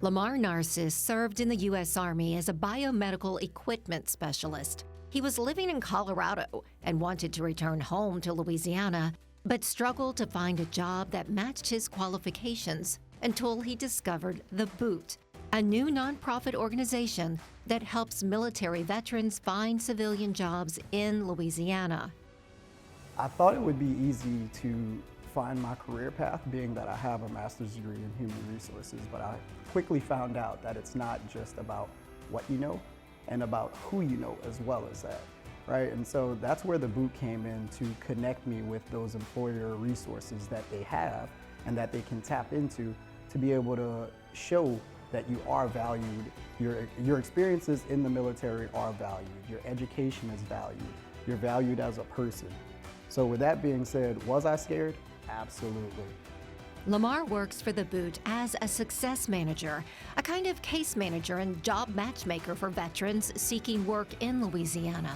Lamar Narcisse served in the U.S. Army as a biomedical equipment specialist. He was living in Colorado and wanted to return home to Louisiana, but struggled to find a job that matched his qualifications until he discovered The Boot, a new nonprofit organization that helps military veterans find civilian jobs in Louisiana. I thought it would be easy to find my career path, being that I have a master's degree in human resources, but I quickly found out that it's not just about what you know and about who you know as well as that, right? And so that's where the boot came in, to connect me with those employer resources that they have and that they can tap into to be able to show that you are valued, your experiences in the military are valued, your education is valued, you're valued as a person. So with that being said, was I scared? Absolutely. Lamar works for The Boot as a success manager, a kind of case manager and job matchmaker for veterans seeking work in Louisiana.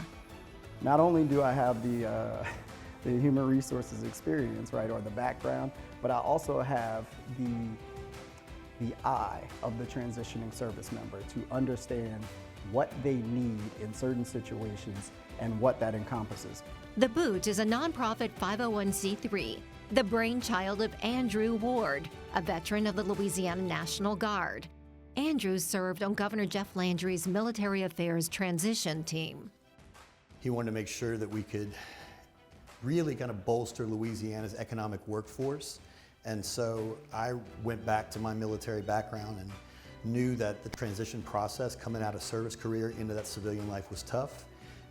Not only do I have the human resources experience, right, or the background, but I also have the eye of the transitioning service member to understand what they need in certain situations and what that encompasses. The Boot is a nonprofit 501c3, the brainchild of Andrew Ward, a veteran of the Louisiana National Guard. Andrew served on Governor Jeff Landry's military affairs transition team. He wanted to make sure that we could really kind of bolster Louisiana's economic workforce. And so I went back to my military background and knew that the transition process coming out of service career into that civilian life was tough.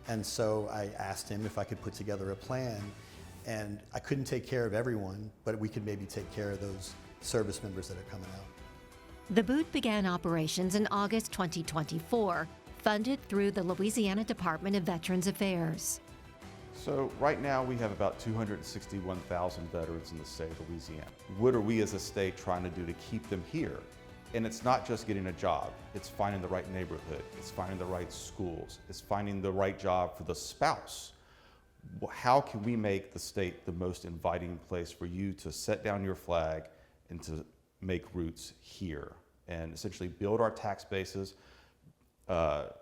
And so I asked him if I could put together a plan, and I couldn't take care of everyone, but we could maybe take care of those service members that are coming out. The Boot began operations in August 2024, funded through the Louisiana Department of Veterans Affairs. So right now we have about 261,000 veterans in the state of Louisiana. What are we as a state trying to do to keep them here? And it's not just getting a job, it's finding the right neighborhood, it's finding the right schools, it's finding the right job for the spouse. How can we make the state the most inviting place for you to set down your flag and to make roots here and essentially build our tax bases,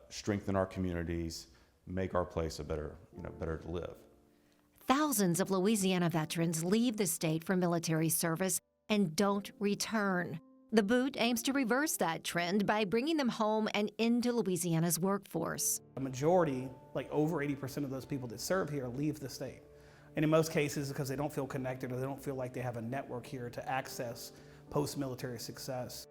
strengthen our communities, make our place a better to live. Thousands of Louisiana veterans leave the state for military service and don't return. The Boot aims to reverse that trend by bringing them home and into Louisiana's workforce. A majority, like over 80% of those people that serve here, leave the state. And in most cases, because they don't feel connected or they don't feel like they have a network here to access post-military success.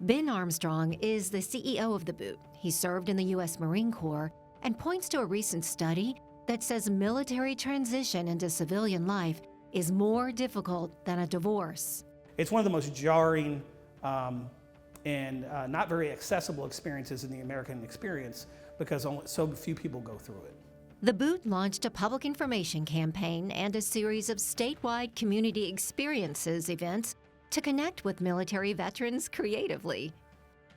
Ben Armstrong is the CEO of The Boot. He served in the U.S. Marine Corps and points to a recent study that says military transition into civilian life is more difficult than a divorce. It's one of the most jarring and not very accessible experiences in the American experience because so few people go through it. The Boot launched a public information campaign and a series of statewide community experiences events to connect with military veterans creatively.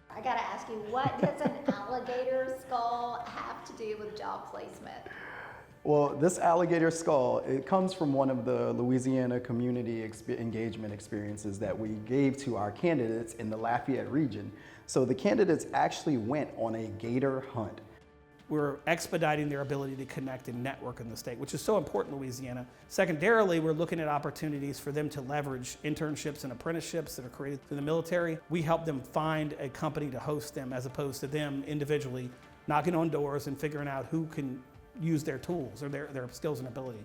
I gotta ask you, what does an alligator skull have to do with job placement? Well, this alligator skull, it comes from one of the Louisiana community engagement experiences that we gave to our candidates in the Lafayette region. So the candidates actually went on a gator hunt. We're expediting their ability to connect and network in the state, which is so important in Louisiana. Secondarily, we're looking at opportunities for them to leverage internships and apprenticeships that are created through the military. We help them find a company to host them as opposed to them individually knocking on doors and figuring out who can use their tools or their skills and ability.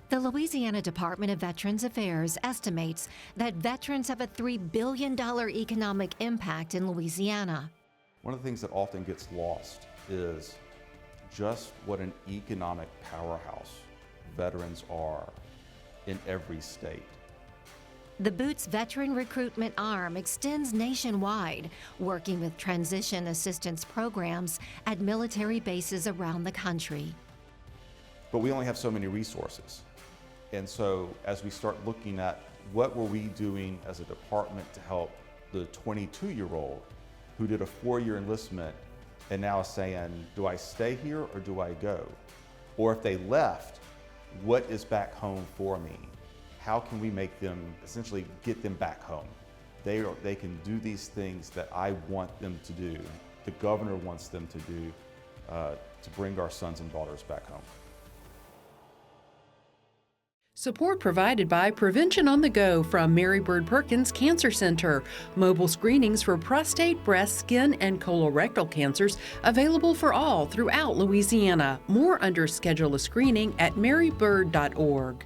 The Louisiana Department of Veterans Affairs estimates that veterans have a $3 billion economic impact in Louisiana. One of the things that often gets lost is just what an economic powerhouse veterans are in every state. The Boot's veteran recruitment arm extends nationwide, working with transition assistance programs at military bases around the country. But we only have so many resources. And so as we start looking at what were we doing as a department to help the 22-year-old who did a 4-year enlistment and now is saying, do I stay here or do I go? Or if they left, what is back home for me? How can we make them, essentially get them back home? they can do these things that I want them to do, the governor wants them to do, to bring our sons and daughters back home. Support provided by Prevention on the Go from Mary Bird Perkins Cancer Center. Mobile screenings for prostate, breast, skin, and colorectal cancers available for all throughout Louisiana. More under Schedule a Screening at marybird.org.